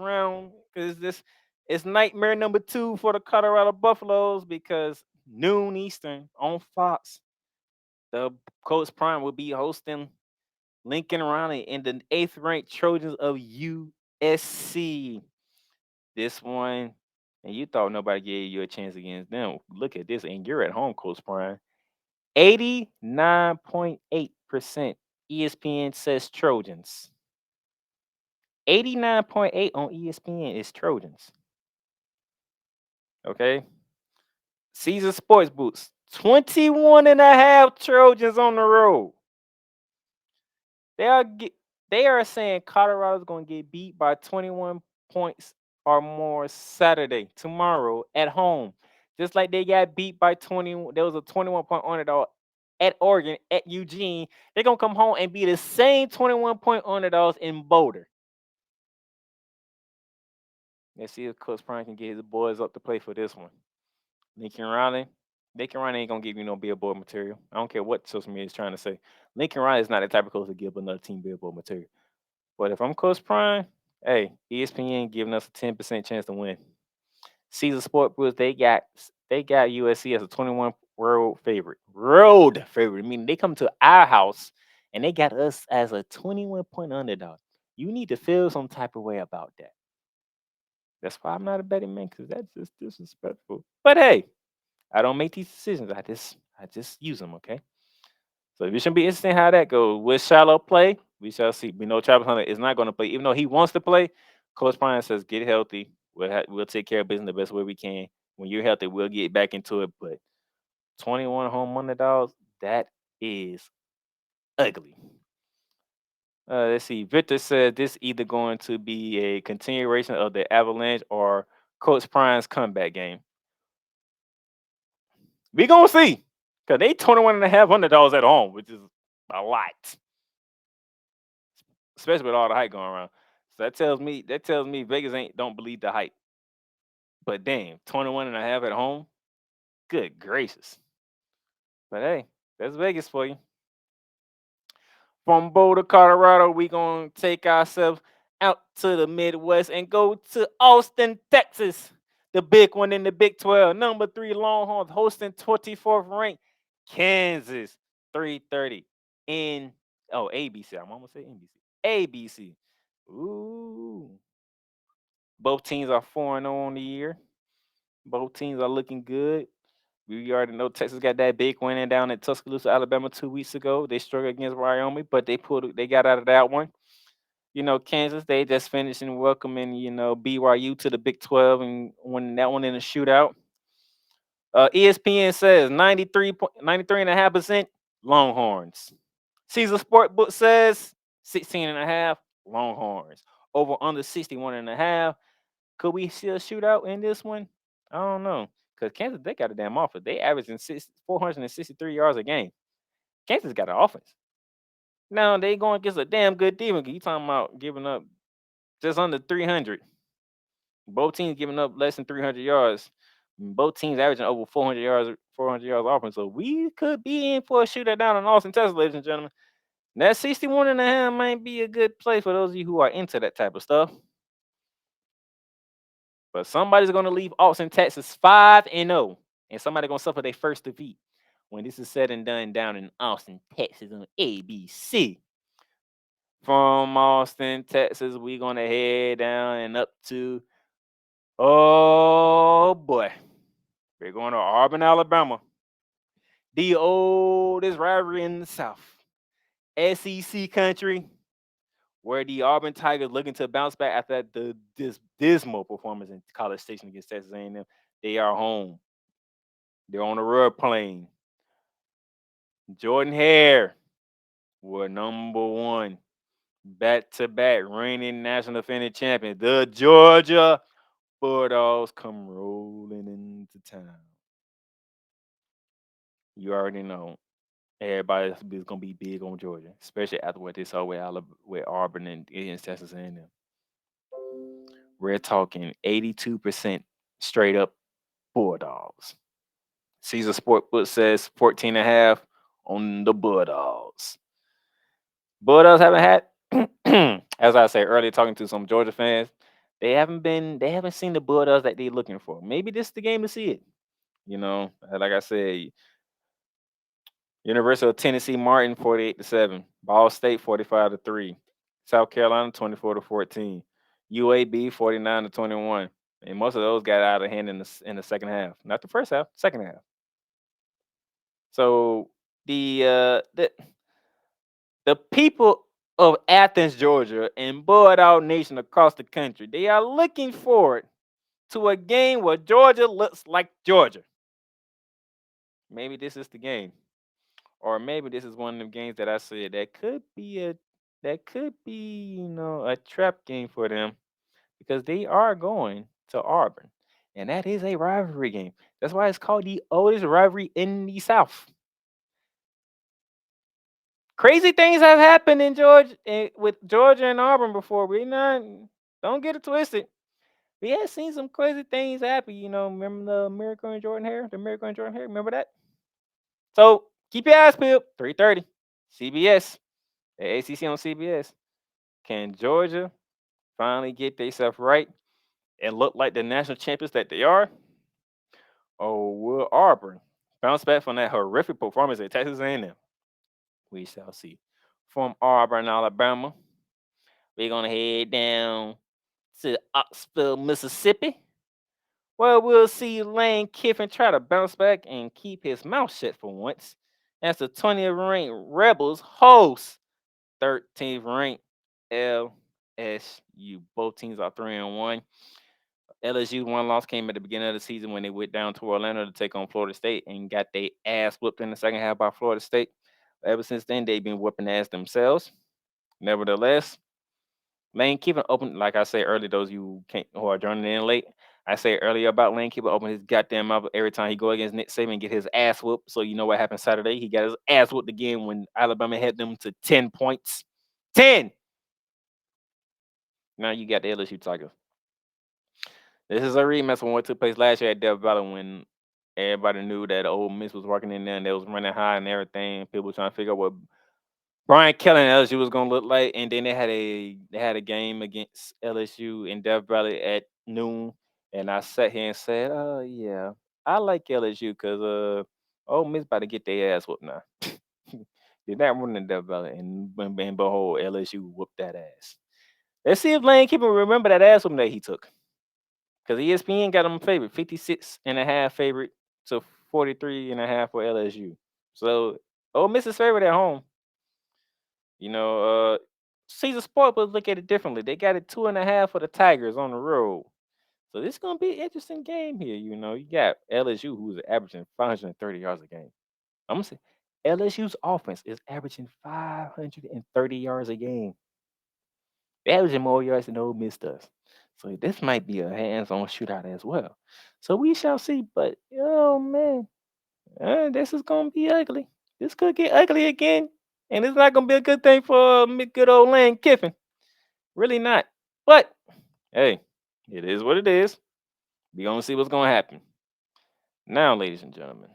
it's nightmare number 2 for the Colorado Buffaloes because noon Eastern on Fox. The Coach Prime will be hosting Lincoln Riley in the 8th ranked Trojans of USC. This one, and you thought nobody gave you a chance against them. Look at this, and you're at home, Coach Prime. 89.8% ESPN says Trojans. 89.8 on ESPN is Trojans. Okay. Caesar Sports Boots, 21.5 Trojans on the road. They are saying Colorado's going to get beat by 21 points or more Saturday, tomorrow, at home. Just like they got beat by 20. There was a 21-point underdog at Oregon, at Eugene. They're going to come home and be the same 21-point underdogs in Boulder. Let's see if Coach Prime can get his boys up to play for this one. Lincoln Riley ain't gonna give you no billboard material. I don't care what social media is trying to say. Lincoln Riley is not the type of coach to give another team billboard material. But if I'm Coach Prime, hey, ESPN giving us a 10% chance to win. Caesar Sport Books, they got USC as a 21 road favorite. Road favorite, meaning they come to our house and they got us as a 21-point underdog. You need to feel some type of way about that. That's why I'm not a betting man, because that's just disrespectful. But hey, I don't make these decisions. I just use them, okay? So it should be interesting how that goes. Will Shallow play? We shall see. We know Travis Hunter is not going to play, even though he wants to play. Coach Prime says, "Get healthy. We'll take care of business the best way we can. When you're healthy, we'll get back into it." But 21 home underdogs, that is ugly. Let's see. Victor said this either going to be a continuation of the Avalanche or Coach Prime's comeback game. We gonna see, because they 21.5 underdogs at home, which is a lot, especially with all the hype going around. So that tells me Vegas don't believe the hype. But damn, 21.5 at home. Good gracious. But hey, that's Vegas for you. From Boulder, Colorado, we gonna take ourselves out to the Midwest and go to Austin, Texas. The big one in the Big 12. Number 3 Longhorns hosting 24th ranked Kansas. 3:30 in ABC. I'm almost saying NBC. ABC. Ooh. Both teams are 4-0 on the year. Both teams are looking good. We already know Texas got that big win down in Tuscaloosa, Alabama 2 weeks ago. They struggled against Wyoming, but they got out of that one. Kansas, they just finished and welcoming, BYU to the Big 12 and winning that one in a shootout. ESPN says 93.5% Longhorns. Caesar Sportbook says 16.5 Longhorns. Over under 61.5. Could we see a shootout in this one? I don't know. Because Kansas, they got a damn offense. They averaging 463 yards a game. Kansas got an offense. Now they going against a damn good defense. You talking about giving up just under 300. Both teams giving up less than 300 yards. Both teams averaging over 400 yards offense. So we could be in for a shootout down in Austin, Texas, ladies and gentlemen. That 61.5 might be a good play for those of you who are into that type of stuff. But somebody's going to leave Austin, Texas 5-0. And somebody's going to suffer their first defeat when this is said and done down in Austin, Texas on ABC. From Austin, Texas, we're going to head down and up to, oh boy, we're going to Auburn, Alabama. The oldest rivalry in the South. SEC country, where the Auburn Tigers looking to bounce back after this dismal performance in College Station against Texas A&M. They are home. They're on the road playing. Jordan Hare were number 1 back-to-back reigning national defending champion. The Georgia Bulldogs come rolling into town. You already know. Everybody is going to be big on Georgia, especially after what they saw with Auburn and against Texas A&M. We're talking 82% straight up Bulldogs. Caesar Sportbook says 14.5 on the Bulldogs. Bulldogs haven't had, as I said earlier, talking to some Georgia fans, they haven't seen the Bulldogs that they're looking for. Maybe this is the game to see it. Like I said, University of Tennessee Martin 48-7, Ball State 45-3, South Carolina 24-14, UAB 49-21, and most of those got out of hand in the second half. Not the first half, second half. So the people of Athens, Georgia, and Bulldog Nation across the country, they are looking forward to a game where Georgia looks like Georgia. Maybe this is the game. Or maybe this is one of them games that I said that could be a trap game for them, because they are going to Auburn, and that is a rivalry game. That's why it's called the oldest rivalry in the South. Crazy things have happened in Georgia with Georgia and Auburn before. Don't get it twisted. We have seen some crazy things happen. Remember the Miracle and Jordan Hare? Remember that? So keep your eyes peeled. 3:30, CBS, the ACC on CBS. Can Georgia finally get themselves right and look like the national champions that they are? Or will Auburn bounce back from that horrific performance at Texas A&M? We shall see. From Auburn, Alabama, we're going to head down to Oxford, Mississippi, where we'll see Lane Kiffin try to bounce back and keep his mouth shut for once, as the 20th ranked Rebels host 13th ranked LSU. Both teams are 3-1. LSU one loss came at the beginning of the season when they went down to Orlando to take on Florida State and got their ass whooped in the second half by Florida State. Ever since then, they've been whooping ass themselves. Nevertheless, Lane Kiffin opened, like I said earlier, those who are joining in late, I said earlier about Lane Kiffin opening his goddamn mouth every time he go against Nick Saban and get his ass whooped. So you know what happened Saturday? He got his ass whooped again when Alabama had them to 10 points. 10! Now you got the LSU Tigers. This is a rematch from what took place last year at Death Valley when Everybody knew that Ole Miss was working in there and they was running high and everything. People trying to figure out what Brian Kelly and LSU was gonna look like, and then they had a game against LSU in Death Valley at noon, and I sat here and said, yeah, I like LSU because Ole Miss about to get their ass whooped now. Did not run in Death Valley, and behold, LSU whooped that ass. Let's see if Lane Kiffin remember that ass whooping that he took, because ESPN got him favorite, 56.5 favorite to 43.5 for LSU. So Ole Miss is favorite at home. Caesar Sport will look at it differently. They got it 2.5 for the Tigers on the road. So this is gonna be an interesting game here. You got LSU who's averaging 530 yards a game. I'm gonna say LSU's offense is averaging 530 yards a game. They're averaging more yards than Ole Miss does. So this might be a hands-on shootout as well. So we shall see. But oh man, this is gonna be ugly. This could get ugly again, and it's not gonna be a good thing for good old Lane Kiffin. Really not. But hey, it is what it is. We gonna see what's gonna happen. Now, ladies and gentlemen,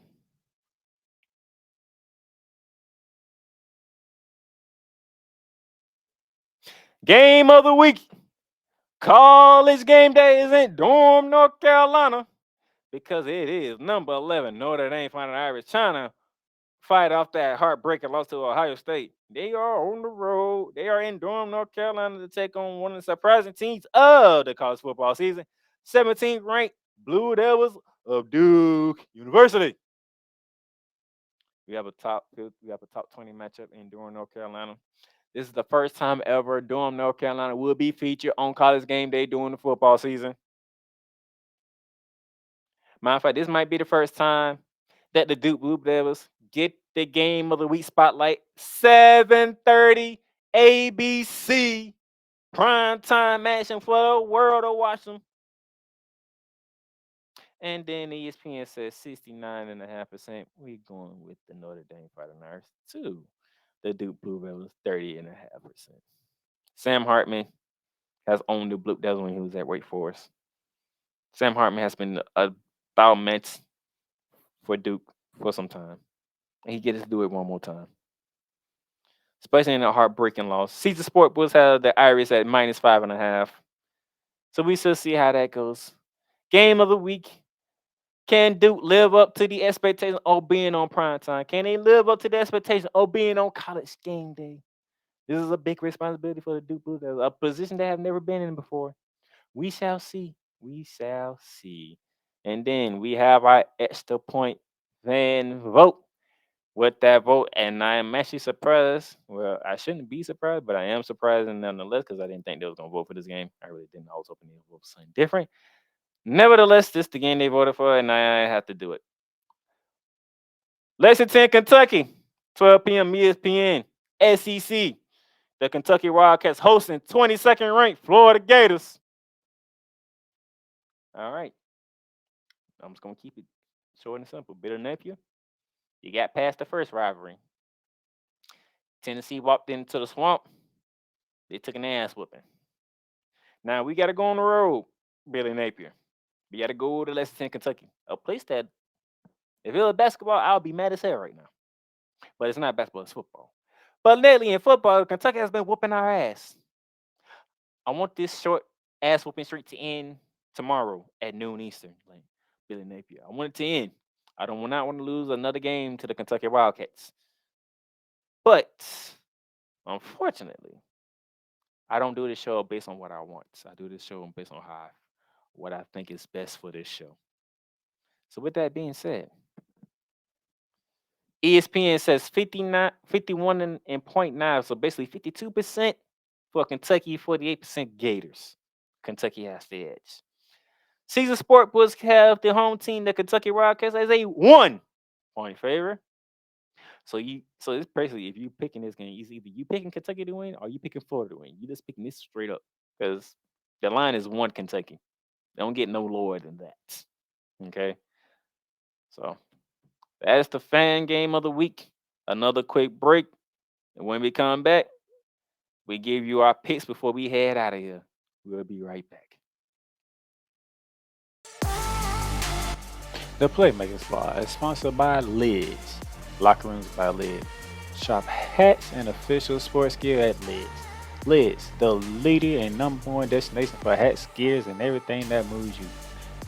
game of the week. College game day is in Durham, North Carolina, because it is number 11 Notre Dame Fighting Irish trying to fight off that heartbreaking loss to Ohio State. They are on the road. They are in Durham, North Carolina to take on one of the surprising teams of the college football season, 17th ranked Blue Devils of Duke University. We have a top 20 matchup in Durham, North Carolina. This is the first time ever Durham, North Carolina will be featured on College game day during the football season. Matter of fact, this might be the first time that the Duke Blue Devils get the game of the week spotlight. 7:30 ABC prime time action for the world to watch them. And then ESPN says 69.5%. We're going with the Notre Dame Fighting Irish too. The Duke Blue Devils 30.5%. Sam Hartman has owned the Blue Devils when he was at Wake Forest. Sam Hartman has been a mentor for Duke for some time. And he gets to do it one more time. Especially in a heartbreaking loss. Caesar Sport Bulls have the Irish at -5.5. So we shall see how that goes. Game of the week. Can Duke live up to the expectation of being on prime time? Can they live up to the expectation of being on College game day? This is a big responsibility for the Duke Blue Devils, a position they have never been in before. We shall see. We shall see. And then we have our extra point fan vote. With that vote, and I am actually surprised. Well, I shouldn't be surprised, but I am surprised nonetheless because I didn't think they was gonna vote for this game. I really didn't. I was hoping they would vote for something different. Nevertheless, this is the game they voted for, and I have to do it. Lexington, Kentucky, 12 p.m. ESPN, SEC. The Kentucky Wildcats hosting 22nd ranked Florida Gators. All right. I'm just gonna keep it short and simple. Bitter Napier. You got past the first rivalry. Tennessee walked into the swamp. They took an ass whooping. Now we got to go on the road, Billy Napier. We got to go to Lexington, Kentucky, a place that, if it was basketball, I'll be mad as hell right now. But it's not basketball, it's football. But lately in football, Kentucky has been whooping our ass. I want this short ass whooping streak to end tomorrow at noon Eastern, like Billy Napier. I want it to end. I do not want to lose another game to the Kentucky Wildcats. But unfortunately, I don't do this show based on what I want. I do this show based on what I think is best for this show. So with that being said, ESPN says 51.9, so basically 52% for Kentucky, 48% Gators. Kentucky has the edge. Caesar Sport Books have the home team, the Kentucky Wildcats, as a 1-point favorite. So it's basically, if you picking this game, it's either you picking Kentucky to win or you picking Florida to win. You just picking this straight up because the line is 1 Kentucky. They don't get no lower than that. Okay. So that's the fan game of the week. Another quick break. And when we come back, we give you our picks before we head out of here. We'll be right back. The Playmakerz blog is sponsored by Lids, Locker Rooms by Lids. Shop hats and official sports gear at Lids. Lids, the leader and number one destination for hats, gears, and everything that moves you.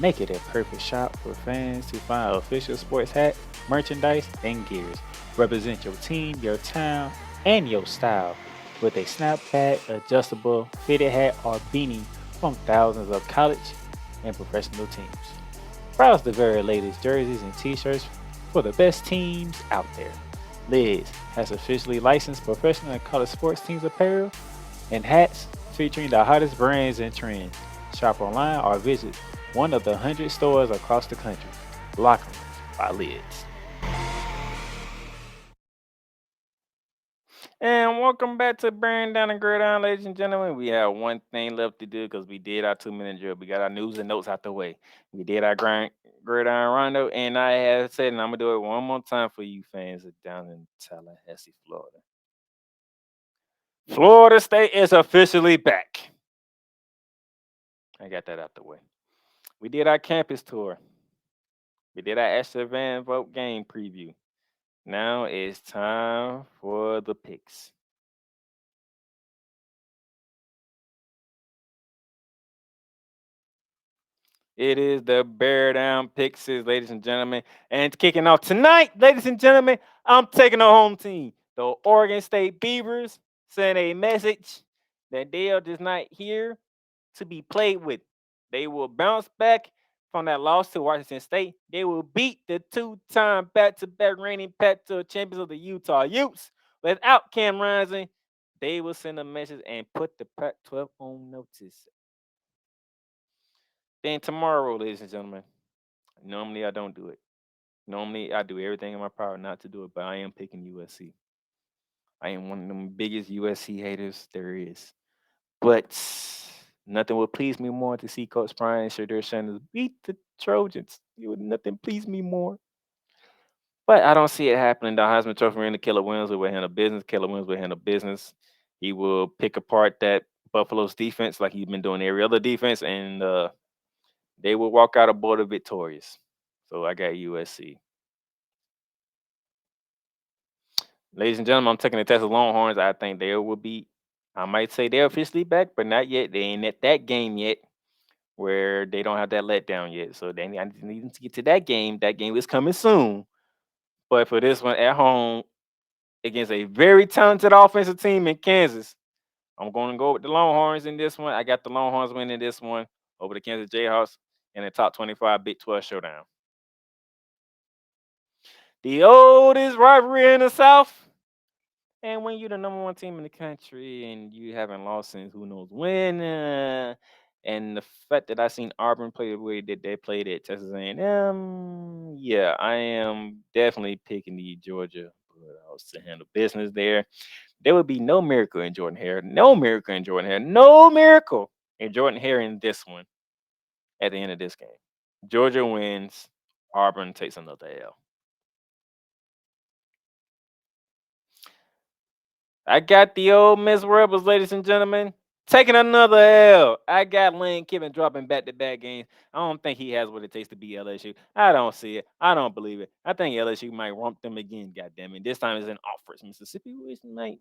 Make it a perfect shop for fans to find official sports hats, merchandise, and gears. Represent your team, your town, and your style with a snapback, adjustable, fitted hat, or beanie from thousands of college and professional teams. Browse the very latest jerseys and t-shirts for the best teams out there. Liz has officially licensed professional and college sports teams apparel and hats featuring the hottest brands and trends. Shop online or visit one of the 100 stores across the country. Locker Rooms by Liz. And welcome back to Bearing Down the Gridiron, ladies and gentlemen. We have one thing left to do because we did our 2-minute drill. We got our news and notes out the way. We did our gridiron rondo, and I have said, and I'm gonna do it one more time for you fans down in Tallahassee, Florida. Florida State is officially back. I got that out the way. We did our campus tour. We did our Asher Van Vogt game preview. Now it's time for the picks. It is the Bear Down Pixies, ladies and gentlemen. And it's kicking off tonight, ladies and gentlemen. I'm taking a home team. The Oregon State Beavers sent a message that they are just not here to be played with. They will bounce back from that loss to Washington State. They will beat the two-time back-to-back reigning Pac-12 champions of the Utah Utes. Without Cam Rising, they will send a message and put the Pac-12 on notice. Then tomorrow, ladies and gentlemen, normally I don't do it. Normally I do everything in my power not to do it, but I am picking USC. I am one of them biggest USC haters there is. But nothing would please me more to see Coach Brian and Shadur Sanders beat the Trojans. It would nothing please me more. But I don't see it happening. The Heisman Trophy ring to Caleb Williams will handle business. Caleb Williams will handle business. He will pick apart that Buffalo's defense like he's been doing every other defense, and they will walk out of border victorious. So I got USC. Ladies and gentlemen, I'm taking the Texas Longhorns. I think they will be, I might say they're officially back, but not yet. They ain't at that game yet where they don't have that letdown yet. So I need to get to that game. That game is coming soon. But for this one at home against a very talented offensive team in Kansas, I'm going to go with the Longhorns in this one. I got the Longhorns winning this one over the Kansas Jayhawks in the top 25 Big 12 showdown. The oldest rivalry in the South. And when you're the number one team in the country and you haven't lost since who knows when, and the fact that I seen Auburn play the way that they played at Texas A&M, yeah, I am definitely picking the Georgia Bulldogs to handle business there. There would be no miracle in Jordan Hare, no miracle in Jordan Hare, no miracle in Jordan Hare in this one at the end of this game. Georgia wins, Auburn takes another L. I got the Ole Miss Rebels, ladies and gentlemen, taking another L. I got Lane Kiffin dropping back-to-back games. I don't think he has what it takes to beat LSU. I don't see it. I don't believe it. I think LSU might rump them again, goddammit. This time it's in Offers, Mississippi, which might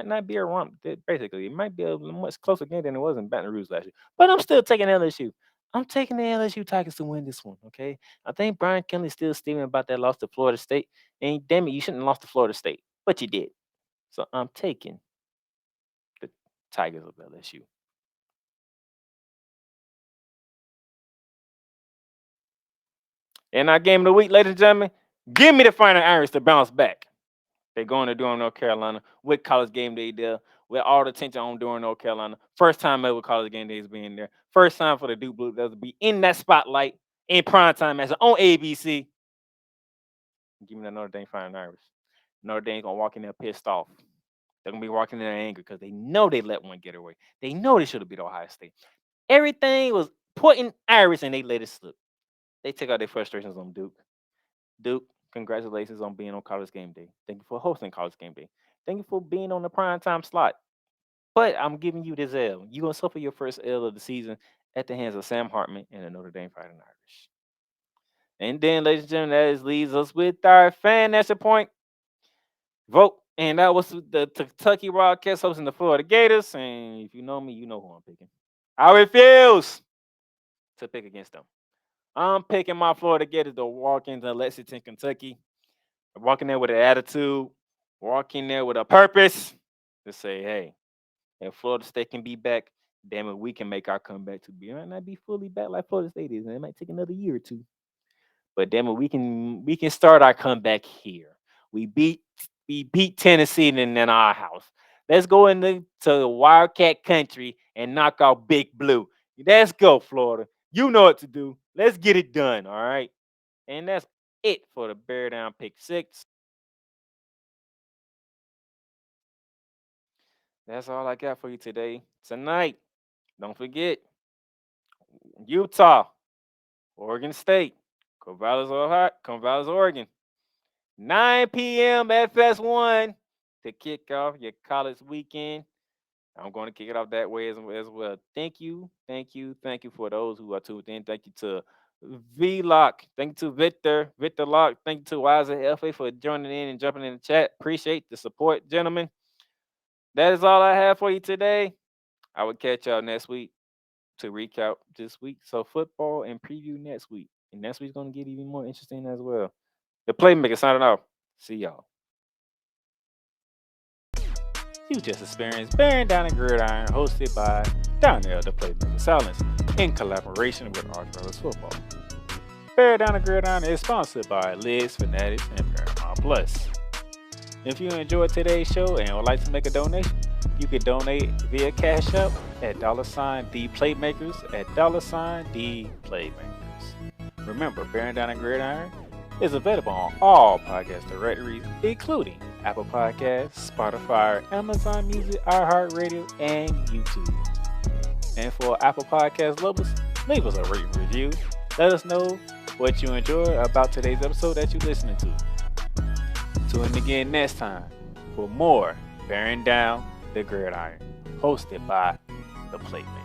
not be a rump. Basically, it might be a much closer game than it was in Baton Rouge last year. But I'm still taking LSU. I'm taking the LSU Tigers to win this one, okay? I think Brian Kelly's still steaming about that loss to Florida State. And damn it, you shouldn't have lost to Florida State, but you did. So I'm taking the Tigers of LSU. And our game of the week, ladies and gentlemen, give me the Fighting Irish to bounce back. They're going to Durham, North Carolina with College Game Day there, with all the attention on Durham, North Carolina. First time ever College Game Day is being there. First time for the Duke Blue Devils to be in that spotlight in prime time as on ABC. Give me the Notre Dame Fighting Irish. Notre Dame's going to walk in there pissed off. They're going to be walking in there angry because they know they let one get away. They know they should have beat Ohio State. Everything was put in Irish and they let it slip. They took out their frustrations on Duke. Duke, congratulations on being on College Game Day. Thank you for hosting College Game Day. Thank you for being on the prime time slot. But I'm giving you this L. You're going to suffer your first L of the season at the hands of Sam Hartman and the Notre Dame Fighting Irish. And then, ladies and gentlemen, that leaves us with our fan answer point vote. And that was the Kentucky Wildcats hosting the Florida Gators. And if you know me, you know who I'm picking. I refuse to pick against them. I'm picking my Florida Gators to walk into Lexington, Kentucky. Walking there with an attitude, walking there with a purpose to say, hey, if Florida State can be back, damn it, we can make our comeback to be. It might not be fully back like Florida State is, and it might take another year or two. But damn it, we can start our comeback here. We beat Tennessee in our house. Let's go into Wildcat country and knock out Big Blue. Let's go, Florida. You know what to do. Let's get it done. All right. And that's it for the Bear Down Pick 6. That's all I got for you today. Tonight, don't forget, Utah, Oregon State, Corvallis, Oregon. 9 p.m. FS1 to kick off your college weekend. I'm going to kick it off that way as well. Thank you for those who are tuned in. Thank you to V-Lock. Thank you to Victor Lock. Thank you to Wiser FA for joining in and jumping in the chat. Appreciate the support, gentlemen. That is all I have for you today. I will catch y'all next week to recap this week. So football and preview next week. And next week's going to get even more interesting as well. The Playmaker signing off. See y'all. You just experienced Bearing Down the Gridiron, hosted by Donnell, the Playmaker Silence, in collaboration with Archbrothers Football. Bear Down the Gridiron is sponsored by Liz, Fanatics, and Paramount Plus. If you enjoyed today's show and would like to make a donation, you can donate via Cash App at $the Playmakers at $the Playmakers. Remember, Bearing Down the Gridiron is available on all podcast directories, including Apple Podcasts, Spotify, Amazon Music, iHeartRadio, and YouTube. And for Apple Podcast lovers, leave us a rating review. Let us know what you enjoy about today's episode that you're listening to. Tune in again next time for more Bearing Down the Gridiron, hosted by the Playmaker.